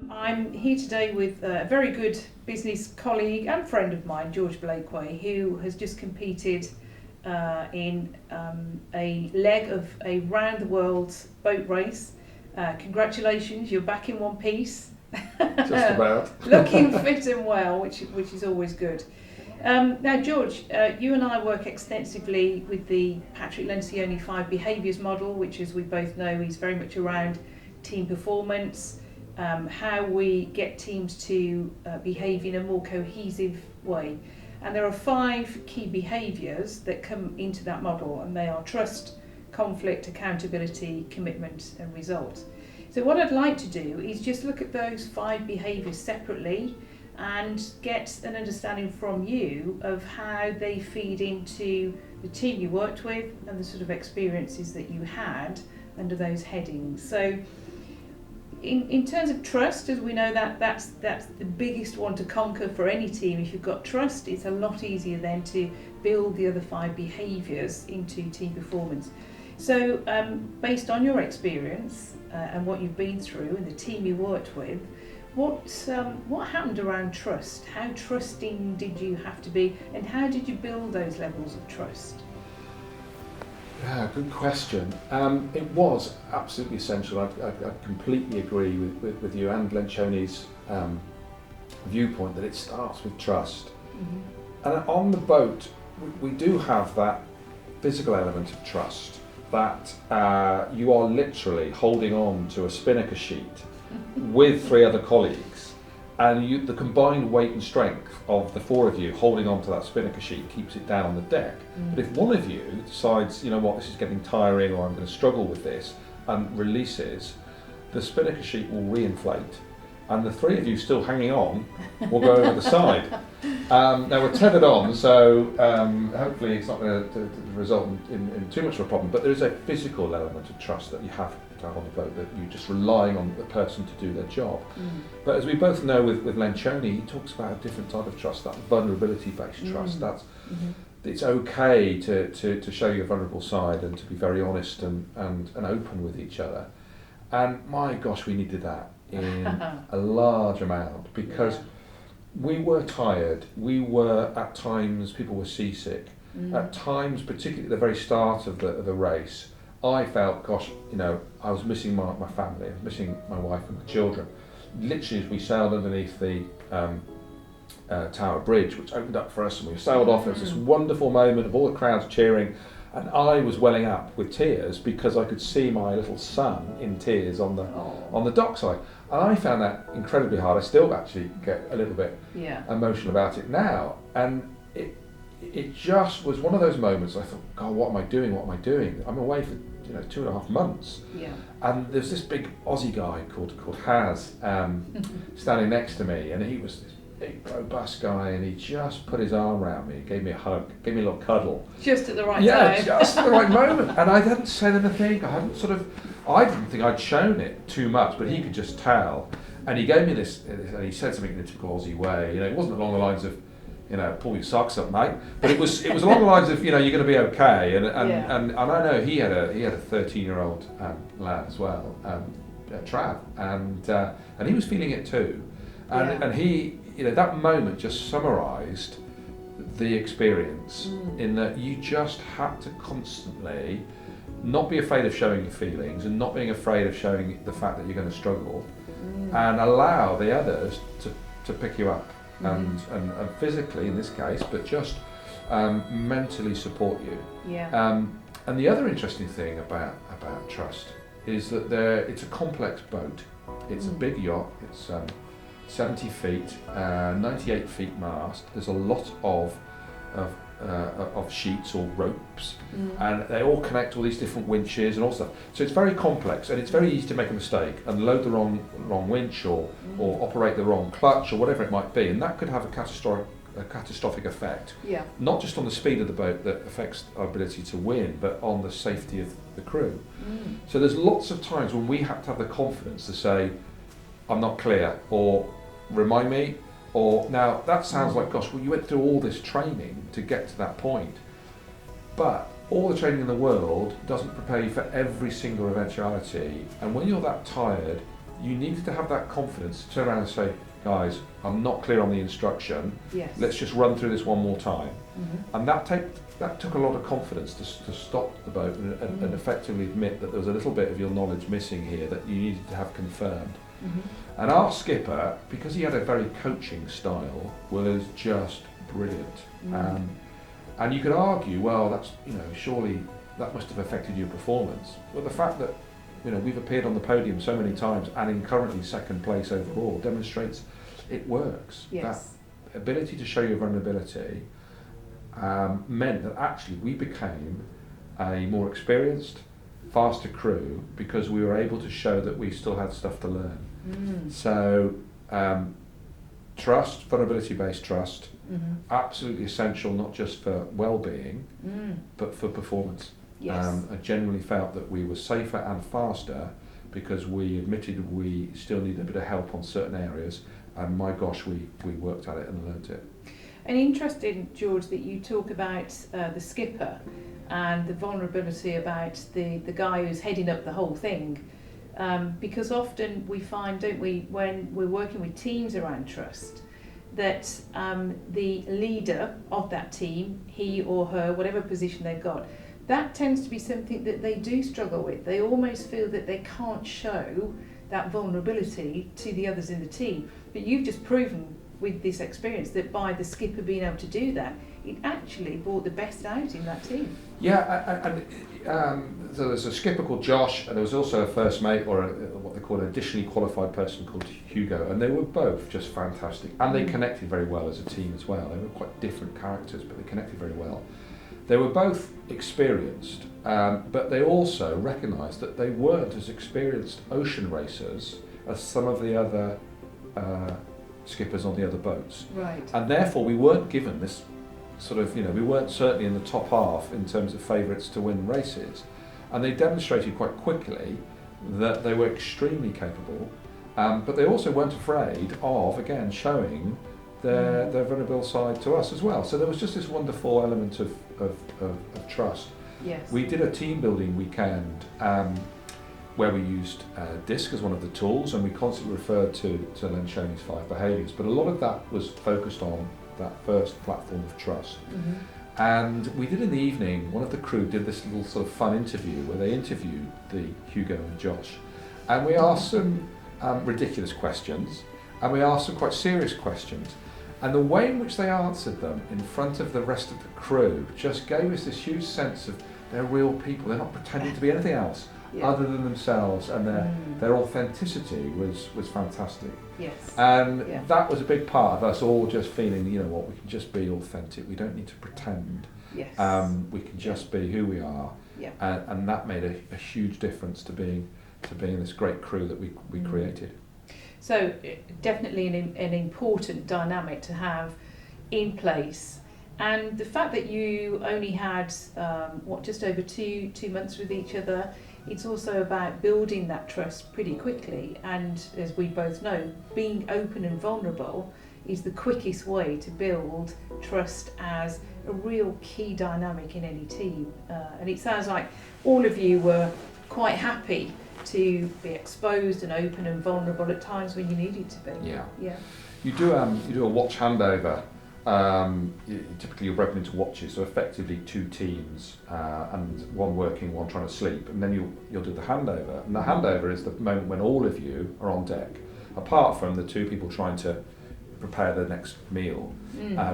I'm here today with a very good business colleague and friend of mine, George Blakeway, who has just competed in a leg of a round the world boat race. Congratulations, you're back in one piece. Just about. Looking fit and well, which is always good. Now, George, you and I work extensively with the Patrick Lencioni 5 Behaviours model, which, as we both know, is very much around team performance, how we get teams to behave in a more cohesive way. And there are 5 key behaviours that come into that model, and they are trust, conflict, accountability, commitment and result. So what I'd like to do is just look at those 5 behaviours separately and get an understanding from you of how they feed into the team you worked with and the sort of experiences that you had under those headings. So in terms of trust, as we know, that's the biggest one to conquer for any team. If you've got trust, it's a lot easier then to build the other 5 behaviours into team performance. So based on your experience and what you've been through and the team you worked with, what happened around trust? How trusting did you have to be, and how did you build those levels of trust? Yeah, good question. It was absolutely essential. I completely agree with you and Lencioni's viewpoint that it starts with trust. Mm-hmm. And on the boat, we do have that physical element of trust, that you are literally holding on to a spinnaker sheet with 3 other colleagues, and the combined weight and strength of the 4 of you holding on to that spinnaker sheet keeps it down on the deck. But if one of you decides, you know what, this is getting tiring, or I'm going to struggle with this, and releases, the spinnaker sheet will reinflate, and the 3 of you still hanging on will go over the side. Now we're tethered on, so hopefully it's not going to result in too much of a problem, but there is a physical element of trust that you have to have on the boat, that you're just relying on the person to do their job. But as we both know with Lencioni, he talks about a different type of trust, that vulnerability-based trust. That's it's okay to show your vulnerable side and to be very honest and open with each other. And my gosh, we needed that in a large amount, because we were tired, we were at times, people were seasick. At times, particularly at the very start of the race, I felt, gosh, you know, I was missing my family, I was missing my wife and my children. Literally, as we sailed underneath the Tower Bridge, which opened up for us, and we sailed off, there was this wonderful moment of all the crowds cheering, and I was welling up with tears because I could see my little son in tears on the dockside. And I found that incredibly hard. I still actually get a little bit emotional about it now. And it just was one of those moments I thought, God, what am I doing? What am I doing? I'm away for 2.5 months. And there's this big Aussie guy called Haz standing next to me, and he was this big robust guy, and he just put his arm around me, gave me a hug, gave me a little cuddle. Just at the right time. Yeah, just at the right moment. And I hadn't said anything. I didn't think I'd shown it too much, but he could just tell. And he gave me this, and he said something in the typical Aussie way. It wasn't along the lines of, pull your socks up, mate. But it was along the lines of, you're going to be okay. And I know he had a 13-year-old lad as well, Trav, and he was feeling it too. And he, that moment just summarised the experience in that you just had to constantly not be afraid of showing your feelings and not being afraid of showing the fact that you're going to struggle, and allow the others to pick you up and physically in this case, but just mentally support you. And the other interesting thing about trust is that it's a complex boat. It's a big yacht. It's 70 feet, 98 feet mast. There's a lot of sheets or ropes, and they all connect all these different winches and all stuff. So it's very complex, and it's very easy to make a mistake and load the wrong winch or operate the wrong clutch or whatever it might be, and that could have a catastrophic effect. Not just on the speed of the boat that affects our ability to win, but on the safety of the crew. So there's lots of times when we have to have the confidence to say, I'm not clear, or remind me, or now that sounds like, gosh, well, you went through all this training to get to that point. But all the training in the world doesn't prepare you for every single eventuality. And when you're that tired, you need to have that confidence to turn around and say, guys, I'm not clear on the instruction. Yes. Let's just run through this one more time. Mm-hmm. And that took a lot of confidence to stop the boat and effectively admit that there was a little bit of your knowledge missing here that you needed to have confirmed. Mm-hmm. And our skipper, because he had a very coaching style, was just brilliant. Mm. And you could argue, well, that's, surely that must have affected your performance. But the fact that, we've appeared on the podium so many times and in currently second place overall demonstrates it works. Yes. That ability to show your vulnerability meant that actually we became a more experienced, faster crew because we were able to show that we still had stuff to learn. Mm. So trust, vulnerability-based trust, Mm-hmm. absolutely essential, not just for well-being, but for performance. Yes. I generally felt that we were safer and faster because we admitted we still needed a bit of help on certain areas, and my gosh, we worked at it and learnt it. And interesting, George, that you talk about the skipper and the vulnerability about the guy who's heading up the whole thing. Because often we find, don't we, when we're working with teams around trust, that the leader of that team, he or her, whatever position they've got, that tends to be something that they do struggle with. They almost feel that they can't show that vulnerability to the others in the team. But you've just proven with this experience that by the skipper being able to do that, it actually brought the best out in that team. Yeah, and so there's a skipper called Josh, and there was also a first mate, or what they call an additionally qualified person called Hugo, and they were both just fantastic, and they connected very well as a team as well. They were quite different characters, but they connected very well. They were both experienced, but they also recognised that they weren't as experienced ocean racers as some of the other skippers on the other boats. Right. And therefore we weren't given this sort of, we weren't certainly in the top half in terms of favourites to win races. And they demonstrated quite quickly that they were extremely capable, but they also weren't afraid of, again, showing their vulnerable side to us as well. So there was just this wonderful element of trust. Yes. We did a team building weekend where we used DISC as one of the tools, and we constantly referred to Lencioni's 5 behaviours, but a lot of that was focused on that first platform of trust. Mm-hmm. And we did in the evening, one of the crew did this little sort of fun interview where they interviewed the Hugo and Josh, and we asked some ridiculous questions, and we asked some quite serious questions, and the way in which they answered them in front of the rest of the crew just gave us this huge sense of they're real people, they're not pretending to be anything else other than themselves, and their authenticity was fantastic. Yes. And that was a big part of us all just feeling, we can just be authentic, we don't need to pretend. Yes. We can just be who we are. Yeah. And that made a huge difference to being this great crew that we created. So definitely an important dynamic to have in place. And the fact that you only had just over two months with each other, it's also about building that trust pretty quickly. And as we both know, being open and vulnerable is the quickest way to build trust as a real key dynamic in any team. And it sounds like all of you were quite happy to be exposed and open and vulnerable at times when you needed to be. Yeah. Yeah. You do a watch handover. Typically you're broken into watches, so effectively 2 teams, and one working, one trying to sleep, and then you'll do the handover. And the handover is the moment when all of you are on deck, apart from the 2 people trying to prepare the next meal,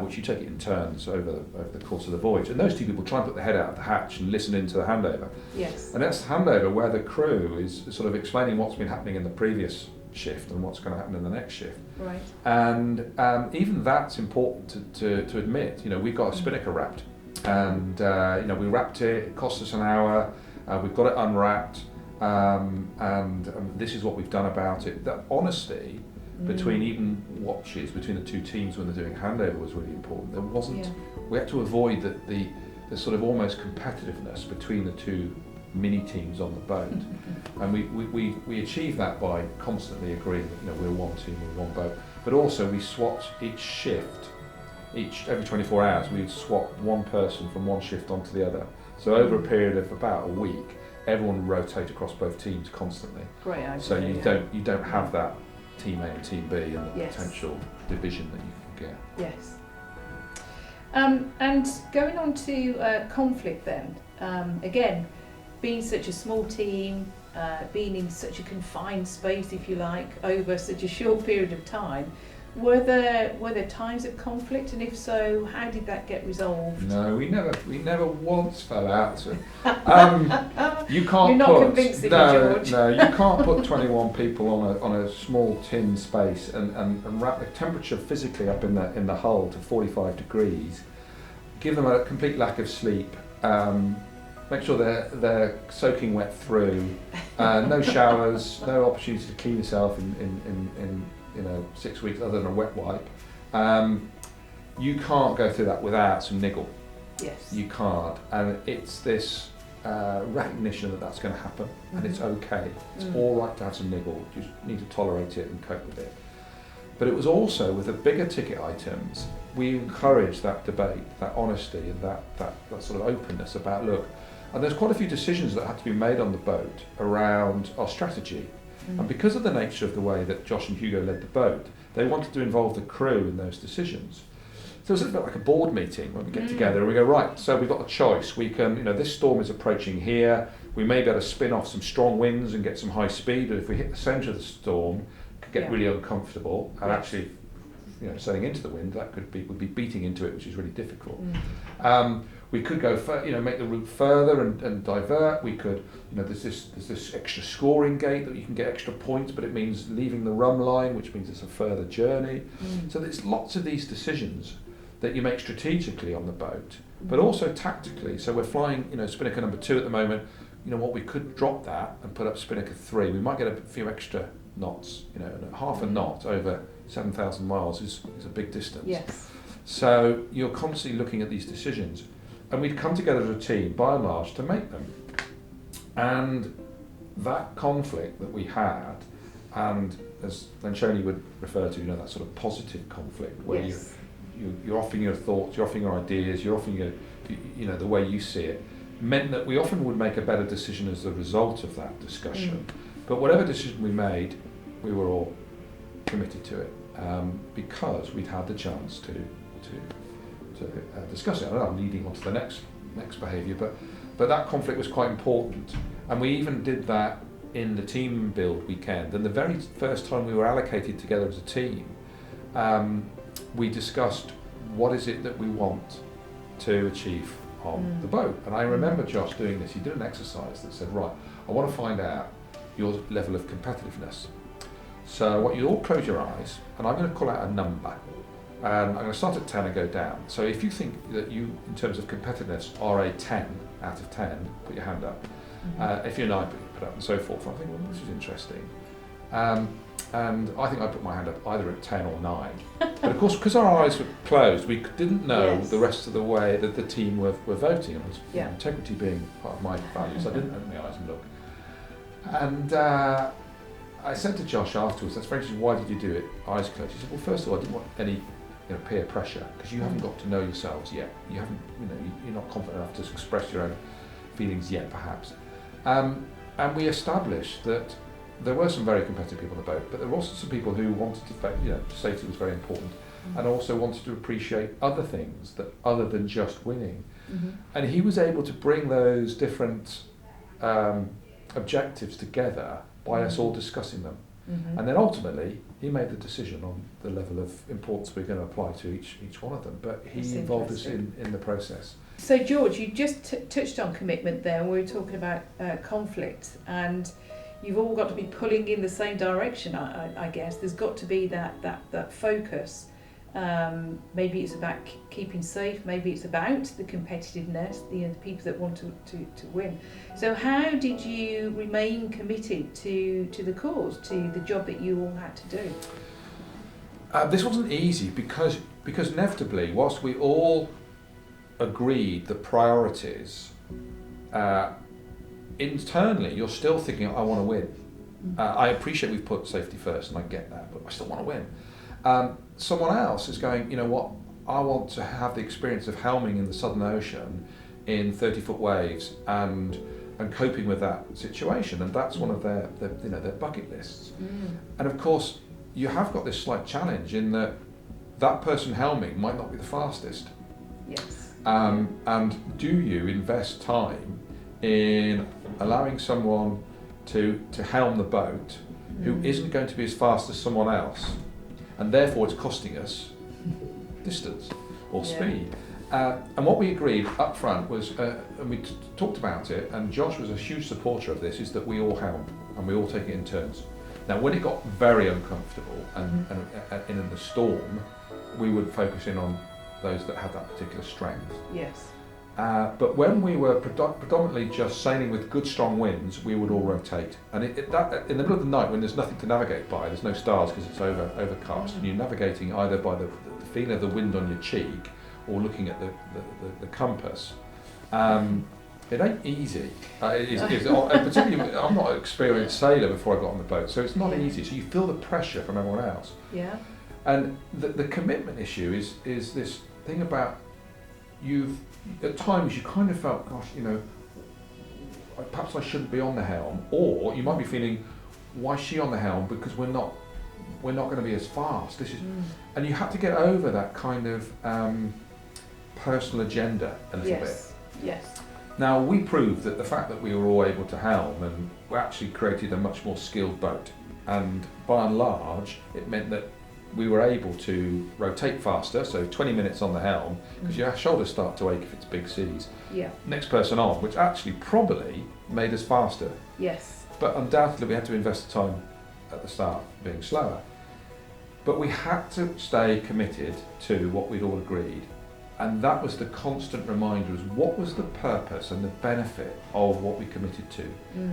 which you take it in turns over the course of the voyage. And those 2 people try and put their head out of the hatch and listen into the handover. Yes. And that's the handover where the crew is sort of explaining what's been happening in the previous shift and what's going to happen in the next shift. Right. And even that's important to admit. We've got a spinnaker wrapped, and we wrapped it. It cost us an hour. We've got it unwrapped, and this is what we've done about it. That honesty between even watches, between the 2 teams when they're doing handover, was really important. There wasn't. We had to avoid the sort of almost competitiveness between the 2 mini teams on the boat, and we achieved that by constantly agreeing that we're one team, we're one boat, but also we swapped each shift, every 24 hours we'd swap one person from one shift onto the other, So over a period of about a week, everyone would rotate across both teams constantly. Great idea. So you don't have that team A and team B and the potential division that you can get. Yes. And going on to conflict then, again, being such a small team, being in such a confined space, if you like, over such a short period of time, were there times of conflict, and if so, how did that get resolved? No, we never once fell out. So, you can't. You're not convincing me, George. No, you can't put 21 people on a small tin space and wrap the temperature physically up in the hull to 45 degrees. Give them a complete lack of sleep. Make sure they're soaking wet through. No showers. No opportunity to clean yourself in 6 weeks other than a wet wipe. You can't go through that without some niggle. Yes. You can't, and it's this recognition that that's going to happen, and it's okay. It's all right to have some niggle. You just need to tolerate it and cope with it. But it was also with the bigger ticket items, we encouraged that debate, that honesty, and that sort of openness about look. And there's quite a few decisions that had to be made on the boat around our strategy. And because of the nature of the way that Josh and Hugo led the boat, they wanted to involve the crew in those decisions. So it's a bit like a board meeting when we get together and we go, right, so we've got a choice. We can, this storm is approaching here. We may be able to spin off some strong winds and get some high speed, but if we hit the centre of the storm, it could get really uncomfortable. And actually, sailing into the wind, that would be beating into it, which is really difficult. We could go, make the route further and divert. We could, there's this extra scoring gate that you can get extra points, but it means leaving the rum line, which means it's a further journey. So there's lots of these decisions that you make strategically on the boat, but also tactically. So we're flying, Spinnaker number 2 at the moment. What we could drop that and put up Spinnaker 3. We might get a few extra knots. And half a knot over 7,000 miles is a big distance. Yes. So you're constantly looking at these decisions. And we'd come together as a team, by and large, to make them. And that conflict that we had, and as Lencioni would refer to, that sort of positive conflict, where you're offering your thoughts, you're offering your ideas, you're offering your, the way you see it, meant that we often would make a better decision as a result of that discussion. But whatever decision we made, we were all committed to it, because we'd had the chance to discuss it. I know I'm leading on to the next behaviour, but that conflict was quite important, and we even did that in the team build weekend. And the very first time we were allocated together as a team, we discussed what is it that we want to achieve on the boat. And I remember Josh doing this. He did an exercise that said, right, I want to find out your level of competitiveness. So I want you to all close your eyes, and I'm going to call out a number. And I'm going to start at 10 and go down. So if you think that you, in terms of competitiveness, are a 10 out of 10, put your hand up. If you're 9, put it up, and so forth. I think, well, this is interesting. And I think I put my hand up either at 10 or 9. But of course, because our eyes were closed, we didn't know the rest of the way that the team were voting. And integrity being part of my values, I didn't open my eyes and look. And I said to Josh afterwards, that's very interesting, why did you do it eyes closed? He said, well, first of all, I didn't want any peer pressure, because you haven't got to know yourselves yet. You haven't, you're not confident enough to express your own feelings yet, perhaps. And we established that there were some very competitive people on the boat, but there were also some people who wanted to, safety was very important, and also wanted to appreciate other things that other than just winning. And he was able to bring those different objectives together by us all discussing them. And then ultimately, he made the decision on the level of importance we're going to apply to each one of them. But he involved us in the process. So, George, you just touched on commitment there. We were talking about conflict, and you've all got to be pulling in the same direction, I guess. There's got to be that focus. Maybe it's about keeping safe, maybe it's about the competitiveness, the people that want to win. So how did you remain committed to the cause, to the job that you all had to do? This wasn't easy because inevitably, whilst we all agreed the priorities, internally you're still thinking, I want to win. I appreciate we've put safety first and I get that, but I still want to win. Someone else is going, I want to have the experience of helming in the Southern Ocean in 30-foot waves and coping with that situation, and that's one of their bucket lists. And of course, you have got this slight challenge in that person helming might not be the fastest. Yes. And do you invest time in allowing someone to helm the boat who isn't going to be as fast as someone else, and therefore it's costing us distance or speed? And what we agreed up front was, and we talked about it, and Josh was a huge supporter of this, is that we all helm and we all take it in turns. Now, when it got very uncomfortable and in the storm, we would focus in on those that had that particular strength. Yes. But when we were predominantly just sailing with good strong winds, we would all rotate. And that in the middle of the night, when there's nothing to navigate by, there's no stars because it's overcast, and you're navigating either by the feeling of the wind on your cheek or looking at the compass. It ain't easy. Particularly, I'm not an experienced sailor before I got on the boat, so it's not easy. So you feel the pressure from everyone else. Yeah. And the commitment issue is this thing about at times you kind of felt, gosh, perhaps I shouldn't be on the helm, or you might be feeling, why is she on the helm? Because we're not going to be as fast. And you have to get over that kind of personal agenda a little bit. Yes. Now, we proved that the fact that we were all able to helm, and we actually created a much more skilled boat, and by and large it meant that we were able to rotate faster, so 20 minutes on the helm, because your shoulders start to ache if it's big seas. Yeah. Next person on, which actually probably made us faster. Yes. But undoubtedly we had to invest the time at the start being slower. But we had to stay committed to what we'd all agreed, and that was the constant reminder of what was the purpose and the benefit of what we committed to.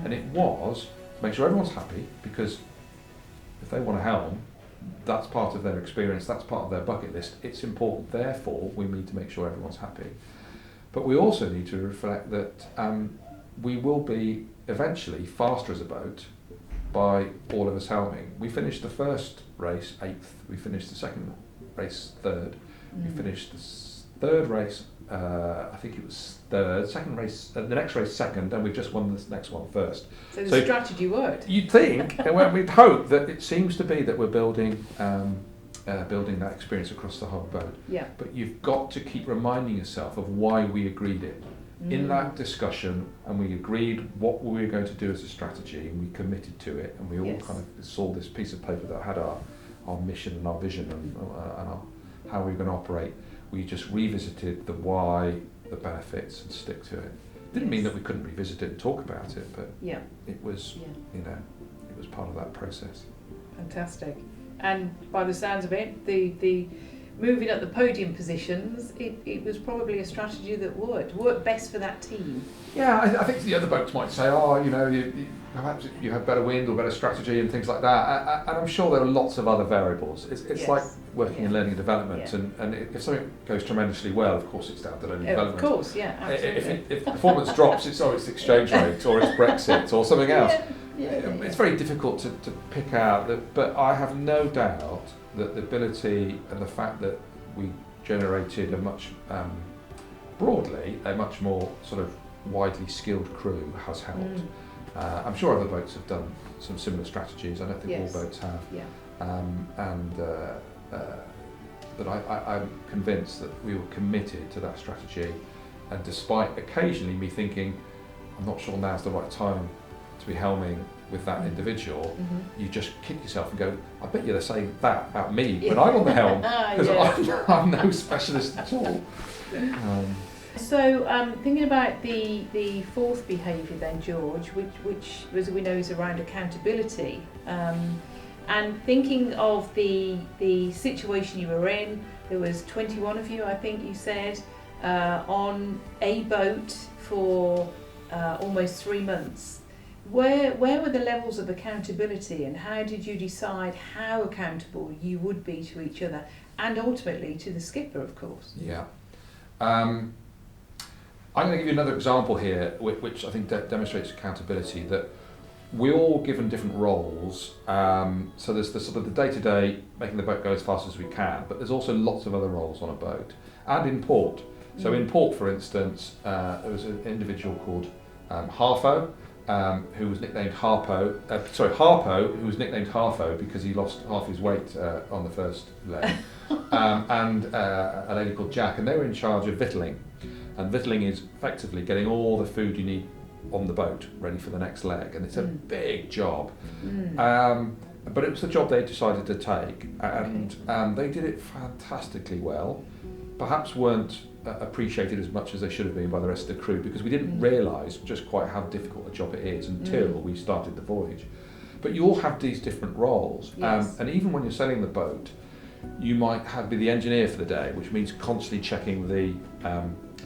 And it was to make sure everyone's happy, because if they want to helm, that's part of their experience, that's part of their bucket list, it's important, therefore we need to make sure everyone's happy. But we also need to reflect that we will be eventually faster as a boat by all of us helming. We finished the first race 8th, we finished the second race 3rd, we finished the third race, I think it was 3rd, second race, the next race 2nd, and we've just won this next one 1st. So the strategy worked. You'd think, and we'd hope that it seems to be that we're building that experience across the whole boat. Yeah. But you've got to keep reminding yourself of why we agreed it. In that discussion, and we agreed what we were going to do as a strategy, and we committed to it, and we all kind of saw this piece of paper that had our mission and our vision and how we were going to operate. We just revisited the why, the benefits, and stick to it. Didn't mean that we couldn't revisit it and talk about it, but it was, it was part of that process. Fantastic. And by the sounds of it, the moving up the podium positions, it was probably a strategy that work best for that team. Yeah, I think the other boats might say, perhaps you had better wind or better strategy and things like that. And I'm sure there are lots of other variables. It's like working in learning and development, and if something goes tremendously well, of course it's down to learning and development. Of course, yeah, absolutely. If performance drops, it's the exchange rate, or it's Brexit, or something else. It's very difficult to pick out, but I have no doubt that the ability and the fact that we generated a much more sort of widely skilled crew has helped. I'm sure other boats have done some similar strategies. I don't think all boats have. But I'm convinced that we were committed to that strategy, and despite occasionally me thinking, I'm not sure now's the right time to be helming with that individual, you just kick yourself and go, I bet you they're saying that about me when I'm on the helm, because I'm no specialist at all. So thinking about the fourth behaviour then, George, which as we know is around accountability, and thinking of the situation you were in, there was 21 of you, I think you said, on a boat for almost 3 months. Where were the levels of accountability, and how did you decide how accountable you would be to each other, and ultimately to the skipper, of course? Yeah. I'm going to give you another example here, which I think demonstrates accountability, that we're all given different roles. So there's the sort of the day-to-day, making the boat go as fast as we can, but there's also lots of other roles on a boat and in port. So in port, for instance, there was an individual called Harpo, who was nicknamed Harpo, who was nicknamed Harpo because he lost half his weight on the first leg, and a lady called Jack, and they were in charge of victualling. And victualling is effectively getting all the food you need on the boat ready for the next leg, and it's a big job. But it was the job they decided to take, and they did it fantastically well. Perhaps weren't appreciated as much as they should have been by the rest of the crew, because we didn't realise just quite how difficult a job it is until we started the voyage. But you all have these different roles, and even when you're sailing the boat, you might be the engineer for the day, which means constantly checking the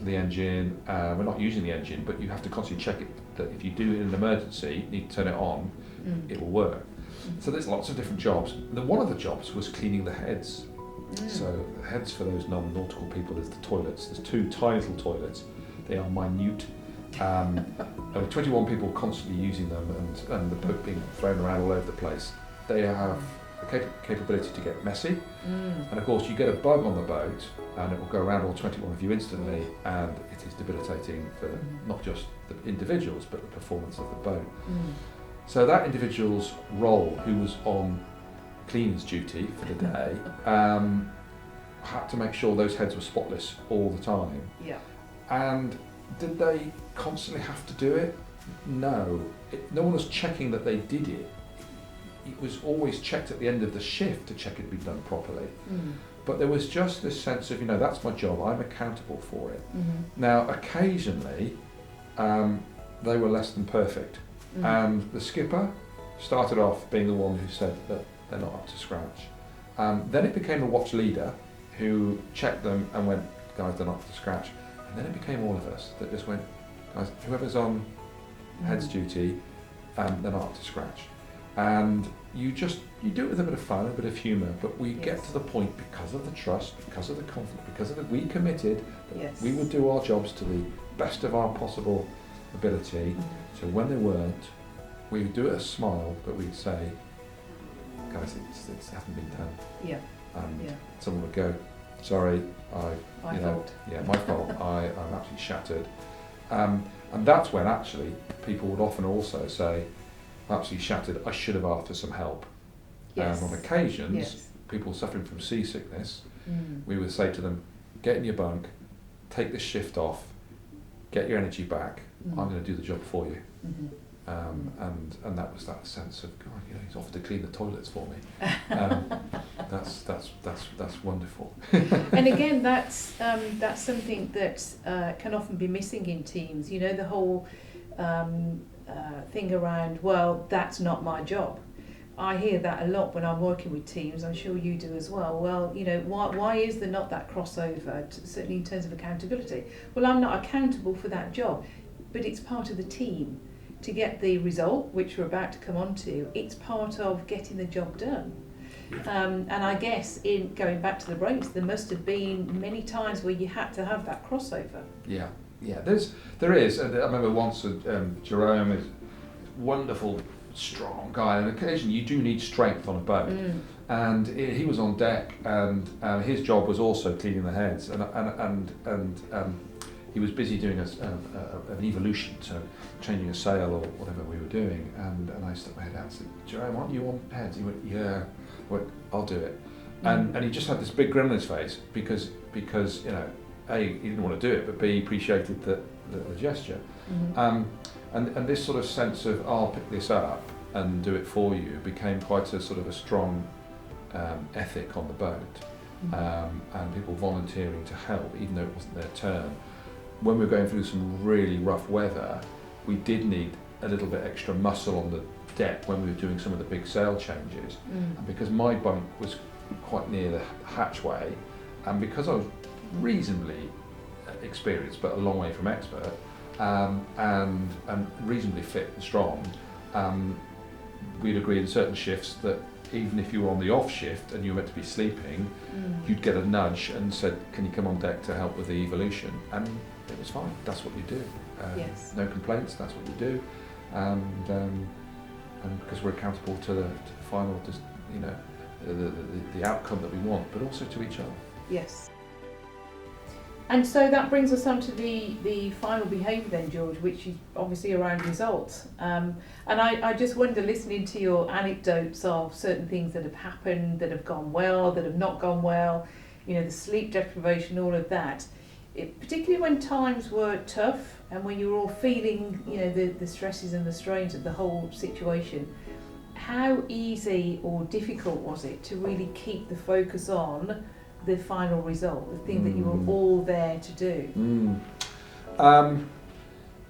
engine. We're not using the engine, but you have to constantly check it, that if you do it in an emergency, you need to turn it on, it will work. So there's lots of different jobs. One of the jobs was cleaning the heads. So the heads, for those non-nautical people, is the toilets. There's 2 tiny little toilets. They are minute. There were 21 people constantly using them, and the boat being thrown around all over the place. They have the capability to get messy, and of course you get a bug on the boat and it will go around all 21 of you instantly, and it is debilitating for not just the individuals but the performance of the boat. So that individual's role, who was on cleaner's duty for the day, had to make sure those heads were spotless all the time. And did they constantly have to do it? No. No one was checking that they did it. It was always checked at the end of the shift to check it had been done properly. But there was just this sense of, that's my job, I'm accountable for it. Now, occasionally, they were less than perfect. And the skipper started off being the one who said that they're not up to scratch. Then it became the watch leader who checked them and went, guys, they're not up to scratch. And then it became all of us that just went, guys, whoever's on heads duty, they're not up to scratch. And you do it with a bit of fun, a bit of humour, but we get to the point, because of the trust, because of the confidence, because of the, we committed that we would do our jobs to the best of our possible ability. So when they weren't, we would do it a smile, but we'd say, guys, it hasn't been done. And someone would go, sorry, my fault. My fault. I'm absolutely shattered. And that's when actually people would often also say, absolutely shattered, I should have asked for some help. On occasions, people suffering from seasickness, we would say to them, get in your bunk, take this shift off, get your energy back, I'm going to do the job for you. And that was that sense of, God, he's offered to clean the toilets for me. That's wonderful. And again, that's something that can often be missing in teams. The whole thing around, well, that's not my job. I hear that a lot when I'm working with teams. I'm sure you do as well. Well, why is there not that crossover, certainly in terms of accountability? Well, I'm not accountable for that job, but it's part of the team to get the result, which we're about to come on to. It's part of getting the job done. And I guess, in going back to the breaks, there must have been many times where you had to have that crossover. There is. And I remember once Jerome is a wonderful, strong guy, and occasionally you do need strength on a boat. And he was on deck, and his job was also cleaning the heads, and he was busy doing an evolution, so changing a sail or whatever we were doing, and I stuck my head out and said, Jerome, aren't you on heads? He went, yeah. I went, I'll do it. And he just had this big grin on his face because A, he didn't want to do it, but B, he appreciated the gesture. And this sort of sense of, I'll pick this up and do it for you, became quite a sort of a strong ethic on the boat. And people volunteering to help, even though it wasn't their turn. When we were going through some really rough weather, we did need a little bit extra muscle on the deck when we were doing some of the big sail changes. And because my bunk was quite near the hatchway, and because I was reasonably experienced but a long way from expert, and reasonably fit and strong, we'd agreed in certain shifts that even if you were on the off shift and you were meant to be sleeping, you'd get a nudge and said, can you come on deck to help with the evolution? And it was fine, that's what you do. No complaints, that's what you do. And because we're accountable to the final, the outcome that we want, but also to each other. Yes. And so that brings us on to the final behaviour then, George, which is obviously around results. And I just wonder, listening to your anecdotes of certain things that have happened, that have gone well, that have not gone well, you know, the sleep deprivation, all of that, particularly when times were tough and when you were all feeling, you know, the stresses and the strains of the whole situation, how easy or difficult was it to really keep the focus on the final result, the thing that you were all there to do?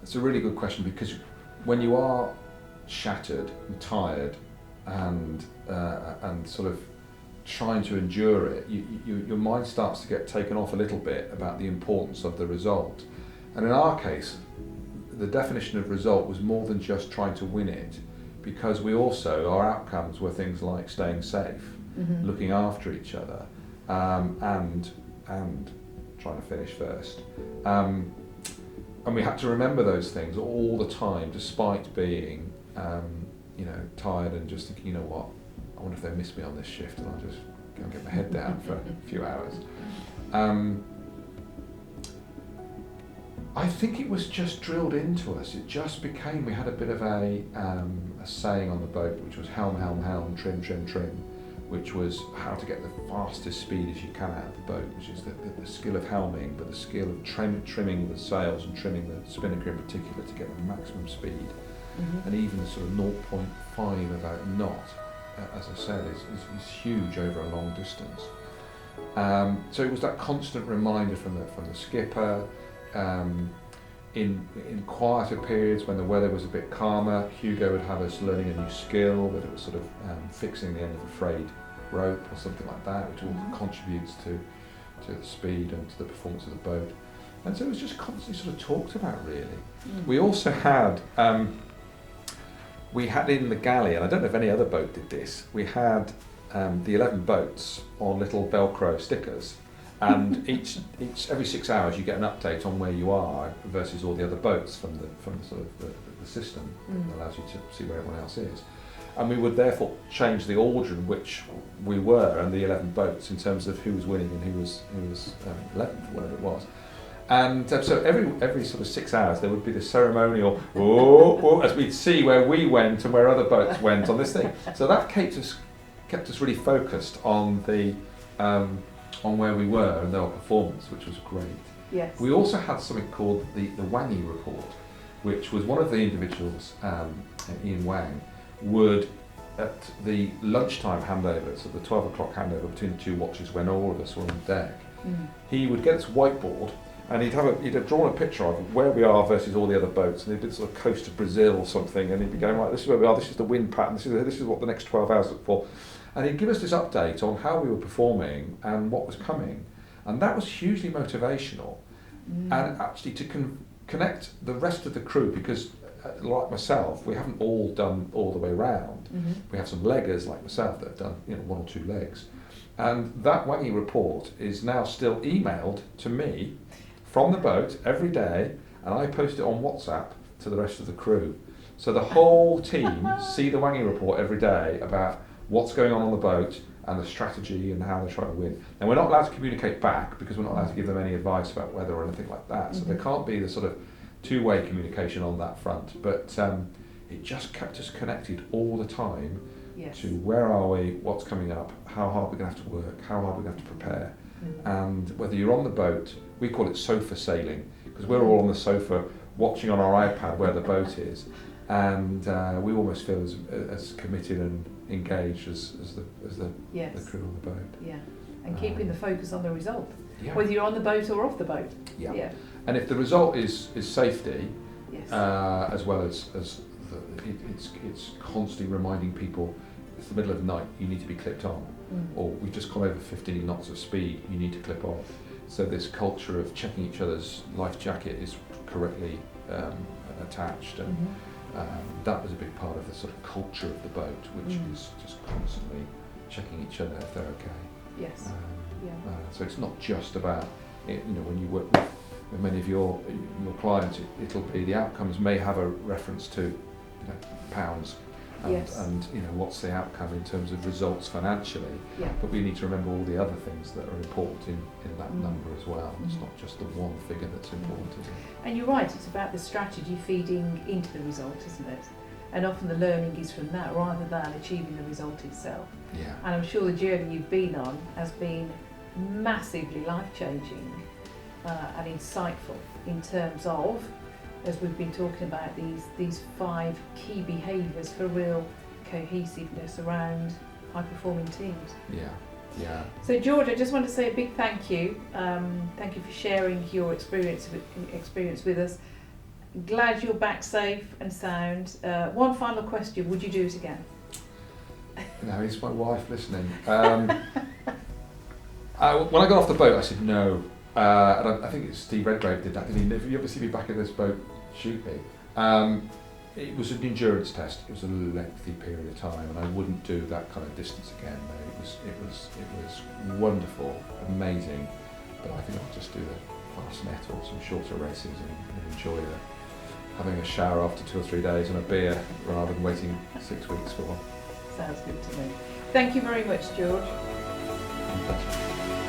It's a really good question, because when you are shattered and tired and sort of trying to endure it, your mind starts to get taken off a little bit about the importance of the result. And in our case, the definition of result was more than just trying to win it, because we also, our outcomes were things like staying safe, looking after each other, and trying to finish first. And we had to remember those things all the time, despite being, you know, tired and just thinking, you know what, I wonder if they miss me on this shift, and I'll just go and get my head down for a few hours. I think it was just drilled into us. It just became, we had a bit of a saying on the boat, which was helm, helm, helm, trim, trim, trim, which was how to get the fastest speed as you can out of the boat, which is the skill of helming, but the skill of trimming the sails and trimming the spinnaker in particular to get the maximum speed. And even the sort of 0.5 of a knot, as I said, is huge over a long distance. So it was that constant reminder from the skipper. In quieter periods, when the weather was a bit calmer, Hugo would have us learning a new skill, whether it was sort of fixing the end of a frayed rope or something like that, which all contributes to the speed and to the performance of the boat. And so it was just constantly sort of talked about, really. We also had in the galley, and I don't know if any other boat did this, we had the 11 boats on little Velcro stickers, and every 6 hours you get an update on where you are versus all the other boats from the sort of the system that allows you to see where everyone else is. And we would therefore change the order in which we were and the 11 boats in terms of who was winning and who was 11th, whatever it was. And so every sort of 6 hours there would be this ceremonial as we'd see where we went and where other boats went on this thing. So that kept us really focused on the on where we were and our performance, which was great. Yes. We also had something called the Wangy report, which was one of the individuals, Ian Wang, would at the lunchtime handover, so the 12 o'clock handover between the two watches when all of us were on deck, he would get this whiteboard and he'd have drawn a picture of where we are versus all the other boats, and he'd been sort of coast of Brazil or something, and he'd be going, right, this is where we are, this is the wind pattern, this is what the next 12 hours look for. And he'd give us this update on how we were performing and what was coming. And that was hugely motivational. And actually to connect the rest of the crew, because like myself, we haven't all done all the way round. We have some leggers like myself that have done 1 or 2 legs. And that Wangy report is now still emailed to me from the boat every day, and I post it on WhatsApp to the rest of the crew. So the whole team see the Wangy report every day about what's going on the boat and the strategy and how they're trying to win. And we're not allowed to communicate back because we're not allowed to give them any advice about weather or anything like that. So there can't be the sort of two-way communication on that front. But it just kept us connected all the time to where are we, what's coming up, how hard we're going to have to work, how hard we're going to have to prepare. And whether you're on the boat, we call it sofa sailing, because we're all on the sofa watching on our iPad where the boat is. And we almost feel as committed and engaged as the crew on the boat. Yeah, and keeping the focus on the result, whether you're on the boat or off the boat. Yeah. And if the result is safety, as well as it's constantly reminding people, it's the middle of the night, you need to be clipped on, or we've just gone over 15 knots of speed, you need to clip off. So this culture of checking each other's life jacket is correctly attached, and that was a big part of the sort of culture of the boat, which was just constantly checking each other if they're okay. Yes. So it's not just about, when you work with many of your clients, it'll be the outcomes may have a reference to pounds, and, Yes. and what's the outcome in terms of results financially. Yeah. But we need to remember all the other things that are important in that number as well. It's Mm. not just the one figure that's important, is it? And you're right, it's about the strategy feeding into the result, isn't it? And often the learning is from that rather than achieving the result itself. Yeah. And I'm sure the journey you've been on has been massively life-changing and insightful in terms of, as we've been talking about, these 5 key behaviours for real cohesiveness around high-performing teams. Yeah. Yeah. So George, I just want to say a big thank you. Thank you for sharing your experience with us. Glad you're back safe and sound. One final question, would you do it again? No, is my wife listening? When I got off the boat, I said no. And I think it's Steve Redgrave did that. Did he? If you ever see me back in this boat shooting, it was an endurance test. It was a lengthy period of time, and I wouldn't do that kind of distance again. No, it was wonderful, amazing. But I think I'll just do the fast net or some shorter races and enjoy having a shower after 2 or 3 days and a beer rather than waiting 6 weeks for one. Sounds good to me. Thank you very much, George. Thank you.